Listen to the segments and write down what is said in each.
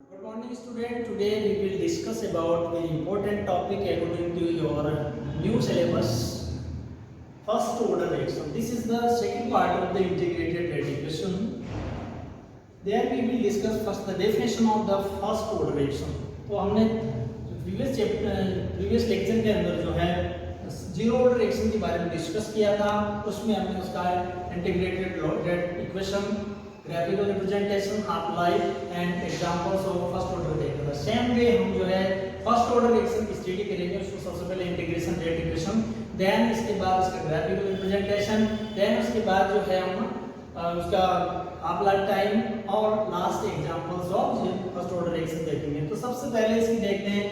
Good morning, student. Today we will discuss about very important topic according to your new syllabus. First order reaction. This is the second part of the integrated rate equation. There we will discuss first the definition of the first order reaction. तो हमने previous lecture के अंदर जो है zero order reaction के बारे में discuss किया था. उसमें हमने उसका integrated rate equation, graphical representation, half life and examples of first order देखा था. सेम वे हम जो है फर्स्ट ऑर्डर रिएक्शन की स्टडी करेंगे. उसको सबसे पहले इंटीग्रेशन रेट इक्वेशन, देन इसके बाद उसका ग्राफिकल रिप्रेजेंटेशन, देन उसके बाद जो है हम उसका हाफ लाइफ टाइम और last examples of first order reaction देखेंगे. तो सबसे पहले इसकी देखते हैं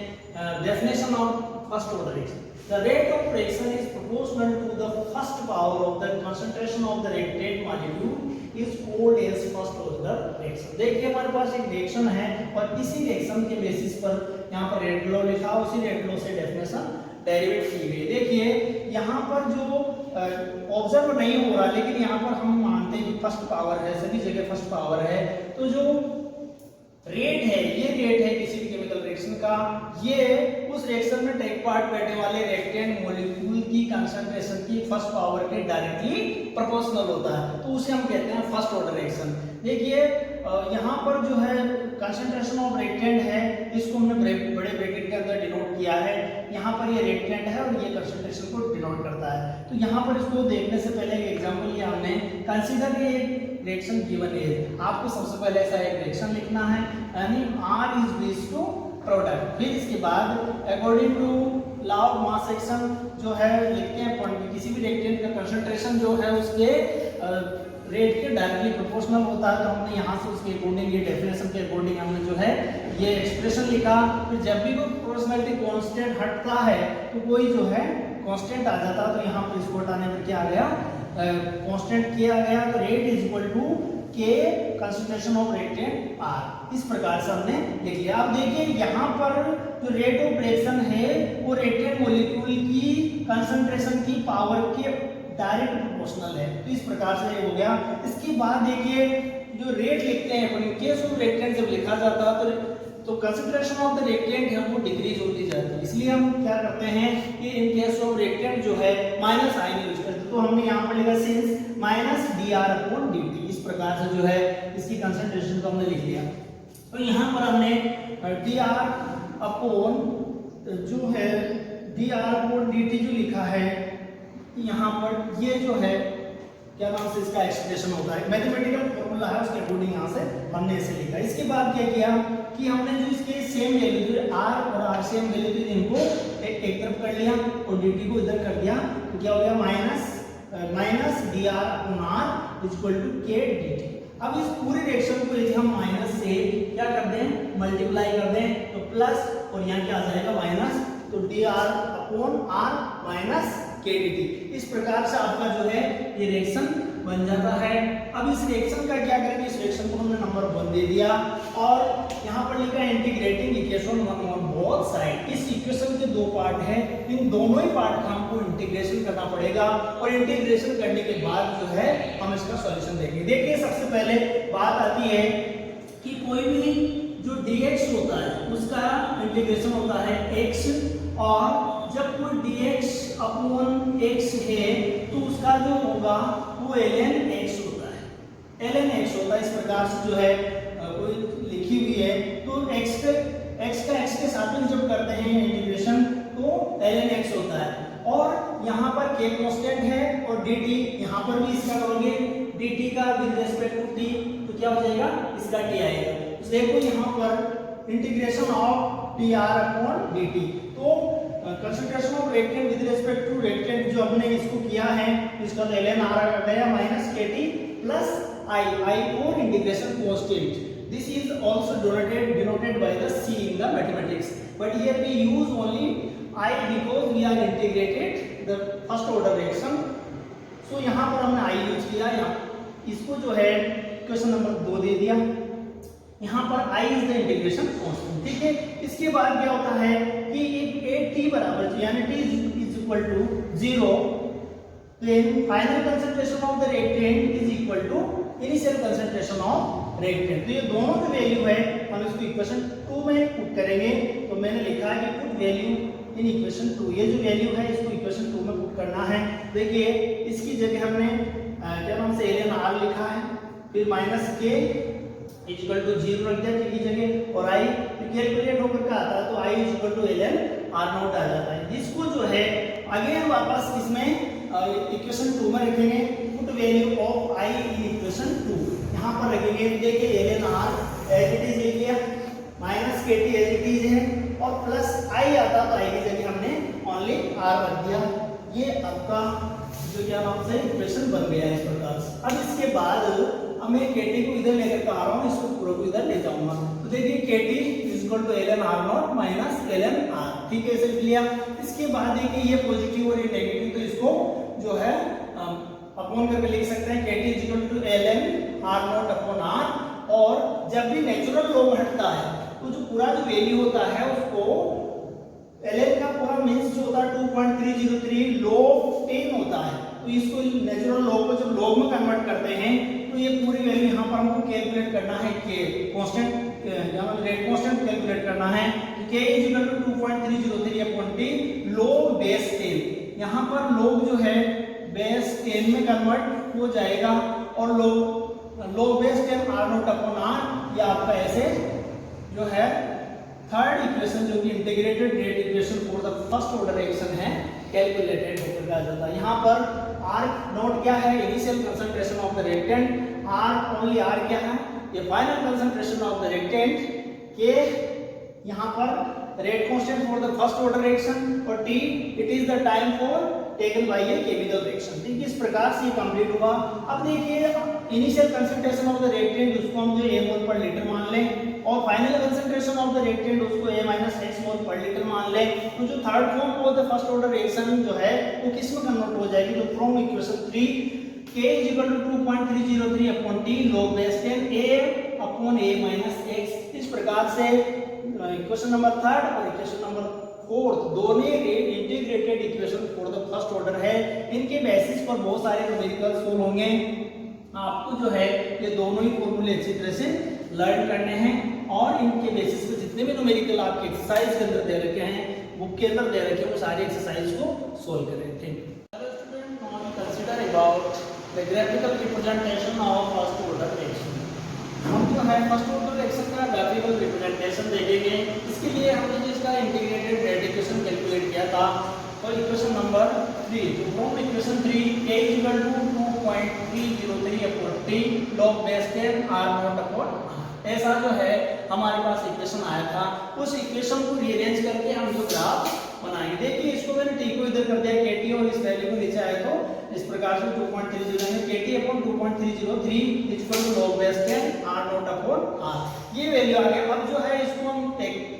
definition of first order reaction. The rate of reaction is proportional to the first power of the concentration of the reactant molecule is called as first order reaction. देखिए हमारे पास एक रिएक्शन है और इसी रिएक्शन के बेसिस पर यहाँ पर रेट लॉ लिखा, उसी रेट लॉ से डेफिनेशन डेरिवेट की गई. देखिए यहाँ पर जो ऑब्जर्व नहीं हो रहा, लेकिन यहाँ पर हम मानते हैं कि फर्स्ट पावर है, सभी जगह फर्स्ट पावर है. तो जो रेट है, ये रेट है किसी भी केमिकल रिएक्शन का, ये उस रिएक्शन में टेक पार्ट करने वाले रिएक्टेंट मॉलिक्यूल की कंसंट्रेशन की फर्स्ट पावर के डायरेक्टली प्रोपोर्शनल होता है. तो उसे हम कहते हैं फर्स्ट ऑर्डर रिएक्शन. देखिए यहाँ पर जो है कंसंट्रेशन ऑफ रिएक्टेंट है, इसको हमने बड़े ब्रैकेट के अंदर डिनोट किया है. यहाँ पर ये रिएक्टेंट है और ये कंसंट्रेशन को डिनोट करता है. तो यहाँ पर इसको देखने से पहले एक एग्जांपल लिया हमने. कंसीडर ये रिएक्शन गिवन है. आपको सबसे पहले ऐसा एक रिएक्शन लिखना है, यानी R is raised to product. फिर इसके बाद according to law of mass action जो है लिखते हैं किसी भी रिएक्टेंट का कंसंट्रेशन जो है उसके रेट के डायरेक्टली प्रोपोर्शनल होता है. तो हमने यहाँ से उसके अकॉर्डिंग, ये डेफिनेशन के अकॉर्डिंग हमने जो है ये एक्सप्रेशन लिखा. फिर जब भी कोई प्रोपोर्शनलिटी कांस्टेंट हटता है तो कोई जो है कांस्टेंट आ जाता है. तो यहाँ पर इसको हटाने पर क्या आ गया, कांस्टेंट किया गया. तो रेट इज इक्वल टू के कंसंट्रेशन ऑफ रिएक्टेंट आर. इस प्रकार से हमने लिख लिया. अब देखिए यहाँ पर जो रेट ऑफ रिएक्शन है वो रिएक्टेंट मॉलिक्यूल की कंसंट्रेशन की पावर के डायरेक्ट प्रोपोर्शनल है. तो इस प्रकार से ये हो गया. इसके बाद देखिए जो रेट लिखते हैं इन केस ऑफ रिएक्टेंट जब लिखा जाता है तो कंसंट्रेशन ऑफ द रिएक्टेंट है वो डिक्रीज होती जाती है. इसलिए हम क्या करते हैं कि इन केस ऑफ रिएक्टेंट जो है माइनस आइन यूज करते हैं. तो हमने यहाँ पर लिखा सिंस माइनस dr/dt. इस प्रकार से जो है इसकी कंसंट्रेशन को हमने लिख लिया. तो यहाँ पर हमने dr/, जो है dr/dt जो लिखा है यहाँ पर, ये जो है क्या नाम से इसका एक्सप्रेशन होता है, मैथमेटिकल फॉर्मूला है, उसके अकॉर्डिंग यहाँ से हमने इसे लिखा. इसके बाद क्या किया कि हमने जो इसके सेम वैल्यू जो r और r सेम वैल्यू थी इनको एक तरफ कर लिया और dt को इधर कर दिया. तो क्या हो गया minus dr/r equal to k dt. अब इस पूरे रिएक्शन को यदि हम माइनस से क्या कर दें, मल्टीप्लाई कर दें तो प्लस, और यहाँ क्या आ जाएगा माइनस. तो dr/r माइनस k dt. इस प्रकार से आपका जो है ये रिएक्शन बन जाता है. अब इस रिएक्शन का क्या करेंगे, इस रिएक्शन को हमने नंबर 1 दे दिया और यहाँ पर लिखा है integrating equation on both side. इस इक्वेशन के दो पार्ट हैं, इन दोनों ही पार्ट का हमको इंटीग्रेशन करना पड़ेगा और इंटीग्रेशन करने के बाद जो है हम इसका सॉल्यूशन देखेंगे. देखिए सबसे पहले बात आती है कि कोई भी जो dx होता है उसका इंटीग्रेशन होता है x, और जब कोई dx/x है तो उसका जो होगा वो ln x होता है. ln x होता है. इस प्रकार से जो है कोई लिखी हुई है तो x का x के साथ में जब करते हैं इंटीग्रेशन तो ln x होता है. और यहाँ पर k कांस्टेंट है और dt, यहाँ पर भी इसका करोगे dt का विद रिस्पेक्ट टू t, तो क्या हो जाएगा, इसका t आएगा. तो देखो यहाँ पर इंटीग्रेशन ऑफ dr/dt. तो concentration of reactant with respect to reactant जो हमने इसको किया है, इसका तो ln r आ गया माइनस kt प्लस i और integration constant. This is also denoted by the c in the mathematics, but here we use only I because we are integrated the first order reaction. So यहाँ पर हमने I use किया. इसको जो है question number 2 दे दिया. यहाँ पर I is the integration constant. ठीक है. इसके बाद क्या होता है कि एक t बराबर यानी t is equal to 0, then final concentration of the reactant is equal to initial concentration of reactant. तो ये दोनों जो वैल्यू है हम इसको इक्वेशन 2 में पुट करेंगे। तो मैंने लिखा है कि पुट वैल्यू इन इक्वेशन 2, ये जो वैल्यू है इसको इक्वेशन 2 में पुट करना है। देखिए इसकी जगह हमने क्या नाम से ln r लिखा है, फिर माइनस k इक्वल टू 0 रख दिया k की जगह, और i कैलकुलेट होकर का आता है तो i equal to ln r naught आ जाता है। इसको जो है अगेन वापस इसमें इक्वेशन 2 में रखेंगे, put value of i in equation 2 यहाँ पर रखेंगे। देखिए ln r as it is ले लिया, minus kt as it is है, और प्लस i आता तो i की जगह हमने ओनली r रख दिया। ये आपका जो क्या नाम से इक्वेशन बन गया है इस प्रकार से। अब इसके बाद मैं kt को इधर लेकर आ रहा हूँ, इसको पूरा को इधर ले जाऊंगा। तो देखिए kt equal to ln r not minus ln r, ठीक है ऐसे लिख लिया। इसके बाद देखिए ये पॉजिटिव और ये नेगेटिव, तो इसको जो है अपॉन करके लिख सकते हैं kt equal to ln r not upon r। और जब भी नेचुरल लॉग हटता है तो जो पूरा जो वैल्यू होता है उसको ln का पूरा मींस जो होता है 2.303 log 10 होता है। तो इसको नेचुरल लॉग को जब लॉग में कन्वर्ट करते हैं तो ये पूरी वैल्यू यहाँ पर हमको कैलकुलेट करना है, k कांस्टेंट यहाँ रेट कांस्टेंट कैलकुलेट करना है। k equal to 2.303 upon t log base 10। यहाँ पर log जो है बेस 10 में कन्वर्ट हो जाएगा, और log base 10 r not upon r, ये आपका ऐसे जो है थर्ड इक्वेशन जो कि integrated rate equation for the first order reaction है कैलकुलेटेड होकर आ जाता है। यहाँ पर r नॉट क्या है, initial concentration of the reactant, r only r क्या है, ये final concentration of the reactant, k यहाँ पर rate constant for the first order reaction, और t it is the time for taken by a chemical reaction. ठीक है, इस प्रकार से ये कंप्लीट हुआ। अब देखिए initial concentration of the reactant उसको हम जो a मोल पर लीटर मान लें, और final concentration of the reactant उसको a - x mole per litre मान लें। तो जो third form of the first order reaction जो है वो किस में कन्वर्ट हो जाएगी, तो from equation 3 k equal to 2.303 upon t log base 10 a upon a - x। इस प्रकार से इक्वेशन नंबर थर्ड और इक्वेशन नंबर फोर्थ दोनों integrated equation for the first order है। इनके बेसिस पर बहुत सारे न्यूमेरिकल सोल्व होंगे। आपको जो है ये दोनों ही फॉर्मूले अच्छी तरह से लर्न करने हैं, और इनके बेसिस पे जितने भी न्यूमेरिकल आपके एक्सरसाइज के अंदर दे रखे हैं, बुक के अंदर दे रखे हैं, वो सारे एक्सरसाइज को सोल्व करें। Thank you. Student, now we consider about the graphical representation of first order reaction. हम जो है फर्स्ट ऑर्डर रिएक्शन का ग्राफिकल रिप्रेजेंटेशन देखेंगे। इसके लिए हमने जो इसका इंटीग्रेटेड रेट इक्वेशन कैलकुलेट किया था, तो इक्वेशन नंबर 3, तो from equation 3 k equal to 2.303 upon t log base 10 r not upon r, ऐसा जो है हमारे पास इक्वेशन आया था। उस इक्वेशन को रीअरेंज करके हम जो ग्राफ बनाएंगे। देखिए इसको मैंने t को इधर कर दिया kt, और इस वैल्यू को नीचे आए तो इस प्रकार से 2.30 में kt upon 2.303 equal to log base 10 r not upon r, ये वैल्यू आ गया। अब जो है इसको हम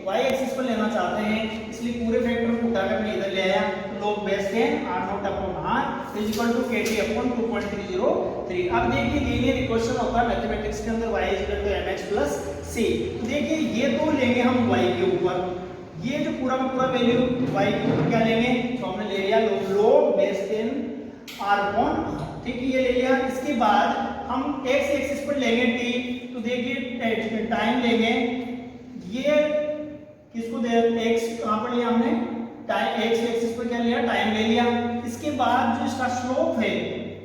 y एक्सिस पर लेना चाहते हैं, इसलिए पूरे फैक्टर को उठाकर मैं इधर ले आया। log base 10 r not upon r equal to kt upon 2.303। अब देखिए लीनियर इक्वेशन होता है मैथमेटिक्स के अंदर y equal to mx plus c। तो देखिए ये तो लेंगे हम y के ऊपर, ये जो पूरा का पूरा वैल्यू y के ऊपर क्या लेंगे, तो हमने ले लिया log base 10 r upon r, ठीक है ये ले लिया। इसके बाद हम x एक्सिस पर लेंगे t, तो देखिए टाइम लेंगे, ये किसको दे x कहां पर लिया हमने, टाइम x एक्सिस पर क्या लिया, टाइम ले लिया। इसके बाद जो इसका स्लोप है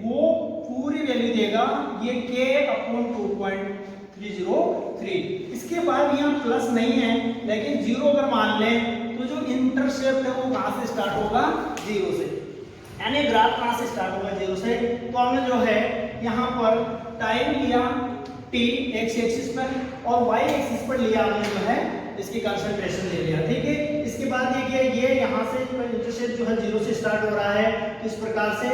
वो पूरी वैल्यू देगा, ये k अपॉन 2.303। इसके बाद यहाँ प्लस नहीं है, लेकिन जीरो अगर मान लें तो जो इंटरसेप्ट है वो कहां से स्टार्ट होगा, जीरो से, यानी ग्राफ कहां से स्टार्ट होगा, जीरो से। तो हमने जो है यहाँ पर टाइम लिया t x एक्सिस पर, और y एक्सिस पर लिया हमने जो है इसकी कंसंट्रेशन ले लिया, ठीक है। इसके बाद देखिए ये यहाँ से इंटरसेप्ट जो है जीरो से स्टार्ट हो रहा है, तो इस प्रकार से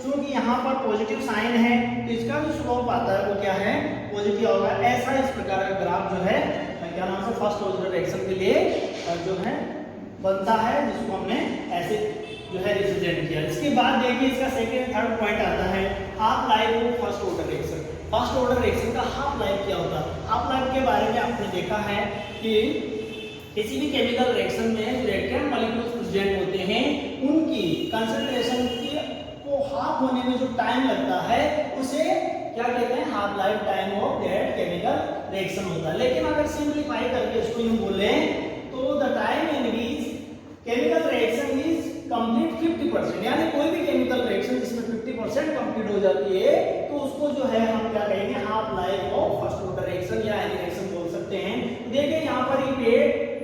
चूंकि यहाँ पर पॉजिटिव साइन है तो इसका जो स्लोप आता है वो क्या है, पॉजिटिव होगा। ऐसा इस प्रकार का ग्राफ जो है क्या नाम से फर्स्ट ऑर्डर रिएक्शन के लिए जो है बनता है, जिसको हमने ऐसे जो है रिप्रेजेंट किया। इसके बाद देखिए इसका सेकंड थर्ड पॉइंट आता है half life of first order reaction. First order reaction का हाफ लाइफ क्या होता है, हाफ लाइफ के बारे में आपने देखा है कि किसी भी केमिकल रिएक्शन में रिएक्टेंट मॉलिक्यूल्स प्रेजेंट होते हैं, उनकी कंसंट्रेशन को हाफ होने में जो टाइम लगता है उसे क्या कहते हैं, half life time of that chemical reaction होता है। लेकिन अगर सिंपलीफाई करके इसको यूं बोले तो the time in which chemical reaction is complete 50%, यानी कोई भी केमिकल रिएक्शन जिसमें 50% कंप्लीट हो जाती है तो उसको जो है हम क्या कहेंगे, half life of first order reaction या एनी रिएक्शन बोल सकते हैं। देखिए यहाँ पर ये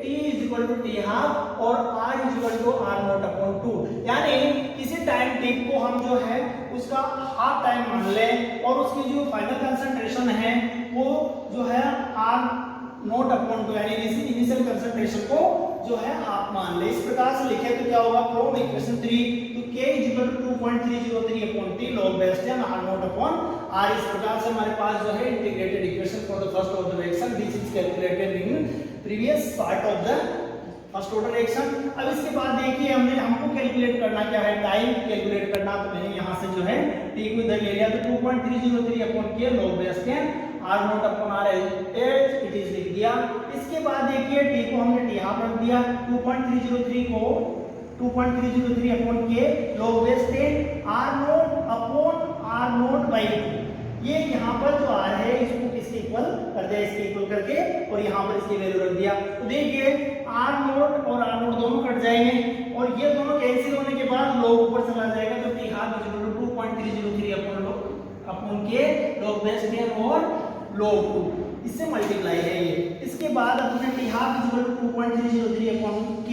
T equal to t half और R equal to R not upon 2, यानी किसी टाइम टी को हम जो है उसका हाफ टाइम मान लें और उसकी जो फाइनल कंसंट्रेशन है वो जो है R नॉट अपॉन 2, यानी इसी इनिशियल कंसंट्रेशन को जो है हाफ मान ले। इस प्रकार से लिखे तो क्या होगा, फ्रॉम इक्वेशन 3 तो K equal to 2.303 upon T log base 10 R not upon R। इस प्रकार से हमारे पास जो है integrated equation for the first order reaction this is calculated in previous part of the first order reaction. अब इसके बाद देखिए हमको कैलकुलेट करना क्या है, टाइम कैलकुलेट करना, तो मैंने यहाँ से जो है T को इधर ले लिया तो 2.303 upon K log base 10 R not upon R it is लिख दिया। इसके बाद देखिए T को हमने T हाफ रख दिया, 2.303 को 2.303 upon K log base 10 R not upon R not by 2। ये यहाँ पर जो R है इसको किसके इक्वल कर दिया, इसके इक्वल करके, और यहाँ पर इसकी वैल्यू रख दिया। तो देखिए R नॉट और R नॉट दोनों कट जाएंगे और ये दोनों कैंसिल होने के बाद log ऊपर चला जाएगा, तो T half equal to 2.303 upon K log base 10 और log 2, इससे मल्टीप्लाई है ये। इसके बाद अपने T half equal to 2.303 upon K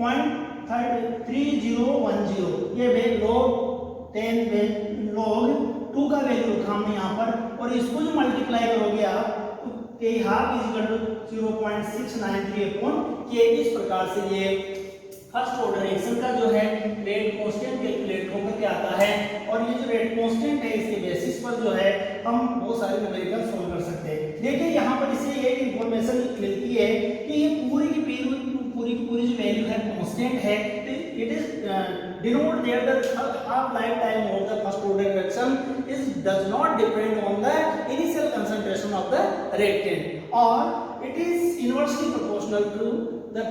0.3010, ये log 10 log 2 का वैल्यू रखा हमने यहाँ पर, और इसको जो मल्टीप्लाई करोगे आप तो T half equal to 0.693 upon K। इस प्रकार से ये फर्स्ट ऑर्डर रिएक्शन का जो है रेट कांस्टेंट कैलकुलेट होकर के आता है, और ये जो रेट कांस्टेंट है इसके बेसिस पर जो है हम बहुत सारे न्यूमेरिकल सोल्व कर सकते हैं। देखिए यहाँ पर इससे ये इंफॉर्मेशन मिलती है कि ये पूरी की पूरी जो वैल्यू है कांस्टेंट है, it is denote that the half lifetime of the first order reaction does not depend on the initial concentration of the reactant, or it is inversely proportional to the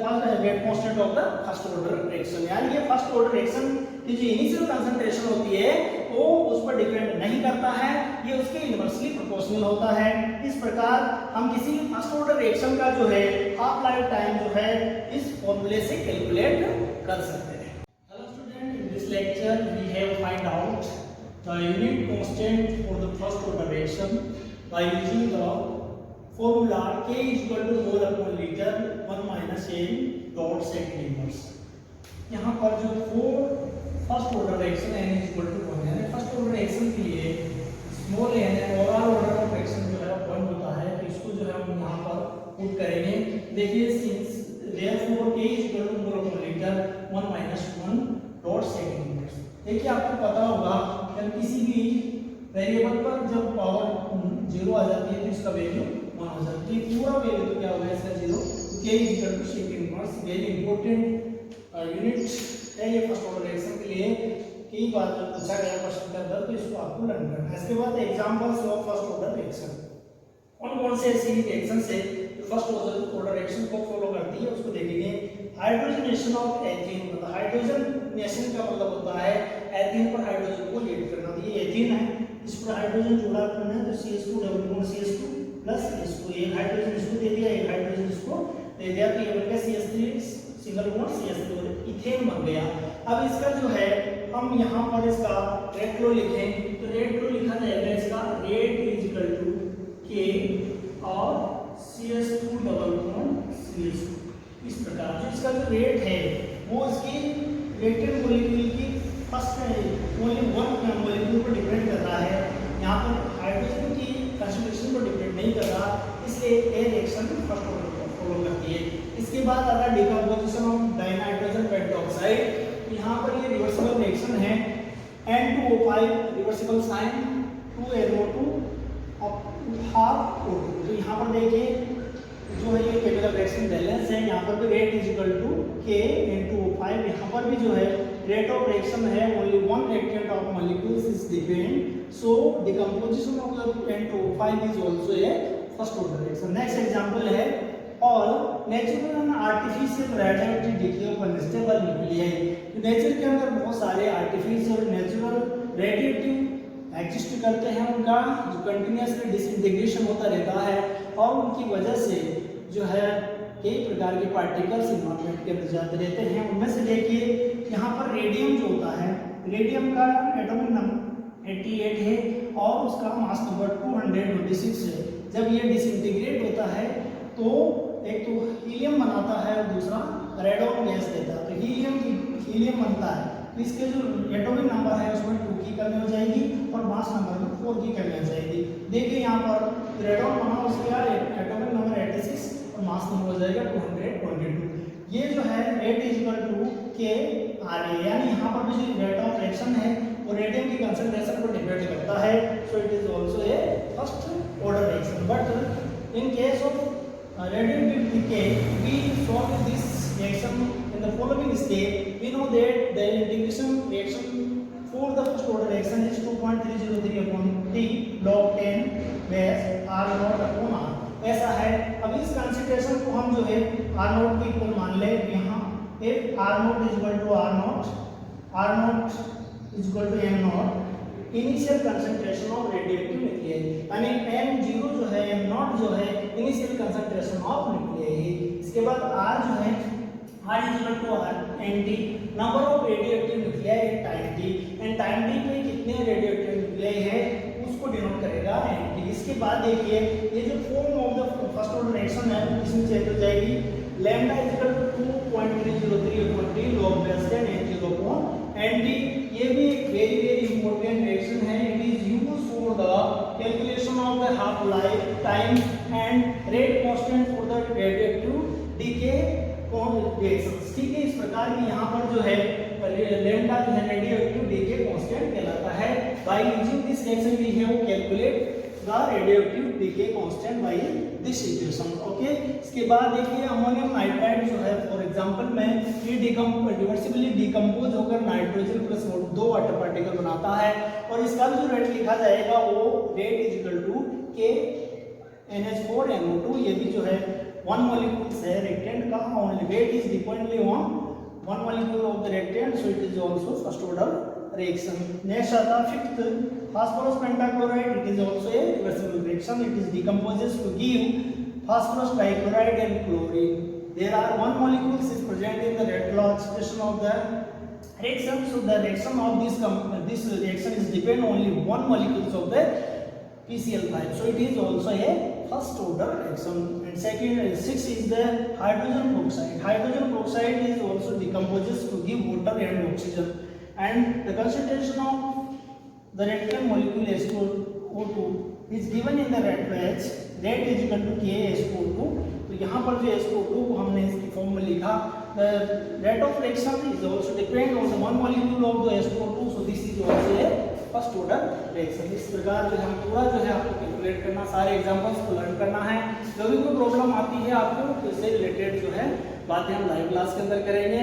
rate constant of the first order reaction। यानी ये first order reaction की जो initial concentration होती है वो उस पर depend नहीं करता है, ये उसके इनवर्सली प्रोपोर्शनल होता है। इस प्रकार हम किसी भी फर्स्ट ऑर्डर रिएक्शन का जो है हाफ लाइफ टाइम जो है इस फॉर्मूले से कैलकुलेट कर सकते हैं। Lecture we have find out the unit constant for the first order reaction by using the formula K is equal to mole upon liter 1 minus n dot second inverse। यहाँ पर जो first order reaction n is equal to 1 है, first order reaction के लिए small n है, overall order of reaction जो है 1 होता है, तो इसको जो है हम यहाँ पर पुट करेंगे। देखिए since therefore K is equal to mole upon liter 1 minus 1 dot second inverse. देखिए आपको पता होगा जब किसी भी वेरिएबल पर जब पावर 0 आ जाती है तो इसका वैल्यू 1 हो जाती है, पूरा वैल्यू तो क्या होगा इसका 0। तो K equal to second inverse very important unit है ये फर्स्ट ऑर्डर रिएक्शन के लिए, कई बार जब पूछा गया क्वेश्चन के अंदर तो इसको आपको लर्न करना है। इसके बाद examples of first order reaction, कौन से ऐसी रिएक्शन से फर्स्ट ऑर्डर रिएक्शन को फॉलो करती है उसको देखेंगे। हाइड्रोजनेशन ऑफ एथेन, मतलब हाइड्रोजनेशन का मतलब होता है एथेन पर हाइड्रोजन को लीड करना। तो ये एथेन है, इस पर हाइड्रोजन जुड़ा करना है तो CH2 double bond CH2 plus H2, एक हाइड्रोजन इसको दे दिया, एक हाइड्रोजन इसको दे दिया, तो ये बन गया CH3 single bond CH2, ethane बन गया। अब इसका जो है हम यहाँ पर इसका रेट लो लिखें तो रेट लो लिखा जाएगा इसका rate is equal to K और CH2 डबल बॉन्ड CH2। इस प्रकार जो इसका जो रेट है वो इसकी रेटेड मॉलिक्यूल की फर्स्ट ओनली 1 मॉलिक्यूल पर डिपेंड कर रहा है, यहाँ पर हाइड्रोजन की कंसंट्रेशन पर डिपेंड नहीं कर रहा, इसलिए ये रिएक्शन फर्स्ट ऑर्डर को फॉलो करती है। इसके बाद अगर डिकम्पोजिशन ऑफ डाइनाइट्रोजन पेंटॉक्साइड, यहाँ पर ये रिवर्सिबल रिएक्शन है, N2O5 reversible sign 2NO2 half O2। तो यहाँ पर देखिए जो है ये केमिकल रिएक्शन बैलेंस है, यहाँ पर भी rate is equal to K N2O5, यहाँ पर भी जो है रेट ऑफ रिएक्शन है only 1 reactant of molecules is depend, so decomposition of the N2O5 is also a first order reaction। next example है all natural and artificial radioactive decay of unstable nuclei। Nature के अंदर बहुत सारे artificial natural radiative exist करते हैं, उनका जो continuously disintegration होता रहता है और उनकी वजह से जो है कई प्रकार के पार्टिकल्स इन्वायरमेंट के अंदर जाते रहते हैं। उनमें से देखिए यहाँ पर रेडियम जो होता है, रेडियम का एटॉमिक नंबर 88 है और उसका मास नंबर 226 है। जब ये डिसइंटीग्रेट होता है तो एक तो हीलियम बनाता है और दूसरा रेडॉन गैस देता है। तो हीलियम बनता है, तो इसके जो एटॉमिक नंबर है उसमें 2 की कमी हो जाएगी और मास नंबर में 4 की कमी हो जाएगी। देखिए यहाँ पर रेडॉन बना उसका एटॉमिक नंबर 86 और मास नंबर हो जाएगा 222। ये जो है 8 के आर, यानी यहाँ पर जो रेट ऑफ रिएक्शन है वो रेडियम की कंसंट्रेशन पर डिपेंड करता है। So it is also a first order reaction. But in case of radioactive decay, we solve this reaction in the following step. We know that the integration reaction for the first order reaction is 2.303 upon T log 10 base R naught upon R. ऐसा है। अब इस concentration को हम जो है R naught को equal मान ले। यहाँ if R naught is equal to R naught is equal to M naught, initial concentration of radioactive nuclei, यानी M0 जो है, M नॉट जो है इनिशियल कंसंट्रेशन ऑफ न्यूक्लियाई। इसके बाद R जो है R is equal to R NT, number of radioactive nuclei at time t, and time t पे कितने रेडियोएक्टिव न्यूक्लियाई है उसको डिनोट करेगा NT। इसके बाद देखिए ये जो form of the first order reaction है इसमें चेंज हो जाएगी। Lambda is equal to 2.303 upon T log base 10 N0 अपॉन NT। ये भी एक वेरी इंपॉर्टेंट रिएक्शन है। It is used for the calculation of the half life time and rate constant for the radioactive decay reactions. ठीक है, इस प्रकार की यहाँ पर जो है लैम्डा जो है रेडियोएक्टिव डीके कांस्टेंट कहलाता है। By using this reaction we have calculate the radioactive decay constant by this equation. Okay, इसके बाद देखिए अमोनियम नाइट्राइड जो है फॉर एग्जांपल में ये रिवर्सिबली डिकम्पोज होकर नाइट्रोजन प्लस 2 वाटर पार्टिकल बनाता है और इसका जो रेट लिखा जाएगा वो rate is equal to K NH4NO2। ये भी जो है 1 molecule है reactant का, only weight is dependently on 1 molecule of the reactant, so it is also first order reaction. Next आता है fifth, phosphorus pentachloride. It is also a reversible reaction. It is decomposes to give phosphorus trichloride and chlorine. There are 1 molecule is present in the red law expression of the reaction. So the reaction of this reaction is depend only 1 molecules of the PCl5. So it is also a first order reaction. And second, 6 is the hydrogen peroxide. Hydrogen peroxide is also decomposes to give water and oxygen. And the concentration of the reactant molecule H2O2 is given in the red patch. That is equal to KH2O2. तो यहाँ पर जो H2O2 को हमने इसकी form में लिखा, the rate of reaction is also depend on the 1 molecule of the H2O2. So this is also a first order reaction. इस प्रकार जो है हम पूरा जो है आपको कैलकुलेट करना, सारे एग्जांपल्स को लर्न करना है। जो भी कोई प्रॉब्लम आती है आपको इससे रिलेटेड जो है बातें हम लाइव क्लास के अंदर करेंगे।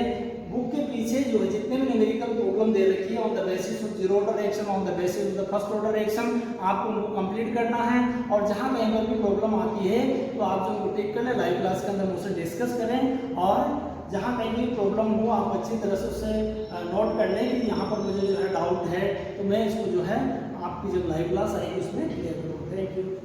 बुक के पीछे जो है जितने भी न्यूमेरिकल प्रॉब्लम दे रखी है on the basis of zero order reaction, on the basis of the first order reaction, आपको उनको कंप्लीट करना है। और जहां कहीं पर भी प्रॉब्लम आती है तो आप जो उनको टिक कर ले, लाइव क्लास के अंदर मुझसे डिस्कस करें और जहाँ कहीं भी प्रॉब्लम हो आप अच्छी तरह से उससे नोट कर लें कि यहाँ पर मुझे जो है डाउट है, तो मैं इसको जो है आपकी जब लाइव क्लास आएगी उसमें क्लियर करूँगा। Thank you.